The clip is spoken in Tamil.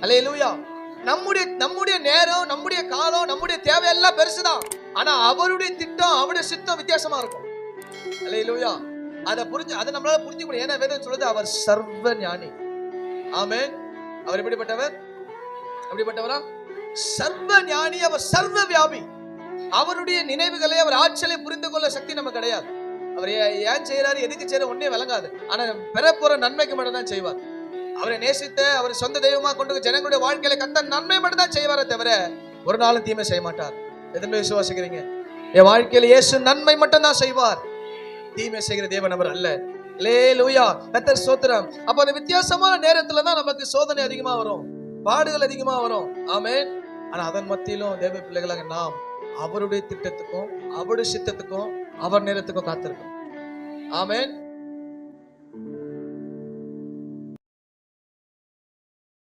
அல்லேலூயா. நம்முடைய நம்முடைய நேரம், நம்முடைய காலம், நம்முடைய தேவையெல்லாம் பெருசுதான். ஆனா அவருடைய திட்டம், அவருடைய சித்தம் வித்தியாசமா இருக்கும். அல்லேலூயா. அதை நம்மளால புரிஞ்சுக்க முடியும். ஏன்னா வேதம் சொல்லுது அவர் சர்வ ஞானி. ஆமென். அவர் எப்படிப்பட்டவர்? அப்படிப்பட்டவரா? சர்வ ஞானி. அவர் சர்வ வியாபி. அவருடைய நினைவுகளை, அவர் ஆற்றலை புரிந்து கொள்ள சக்தி நமக்கு கிடையாது. அவர் ஏன் செய்யறாரு, எதுக்கு செய்யறாரு ஒன்னே விளங்காது. ஆனா பெற போற நன்மைக்கு மட்டும் தான் செய்வார். அவரை நேசித்த, அவர் சொந்த தெய்வமா கொண்டு ஜனங்களுடைய வாழ்க்கையில கத்த நன்மை மட்டும் தான் செய்வாரே தவிர ஒரு நாளும் தீமை செய்ய மாட்டார். எதுவுமே விசுவாசிக்கிறீங்க? என் வாழ்க்கையில இயேசு நன்மை மட்டும் தான் செய்வார், தீமை செய்கிற தேவன் அவர் அல்ல. அல்லேலூயா. கர்த்தர் ஸ்தோத்திரம். அப்ப அந்த வித்தியாசமான நேரத்துல தான் நமக்கு சோதனை அதிகமா வரும், பாடுகள் அதிகமா வரும். ஆமென். ஆனா அதன் மத்தியிலும் தேவ பிள்ளைகளாக நாம் அவருடைய திட்டத்துக்கும், அவருடைய சித்தத்துக்கும், அவர் நேரத்துக்கும் காத்திருக்கோம். ஆமென்.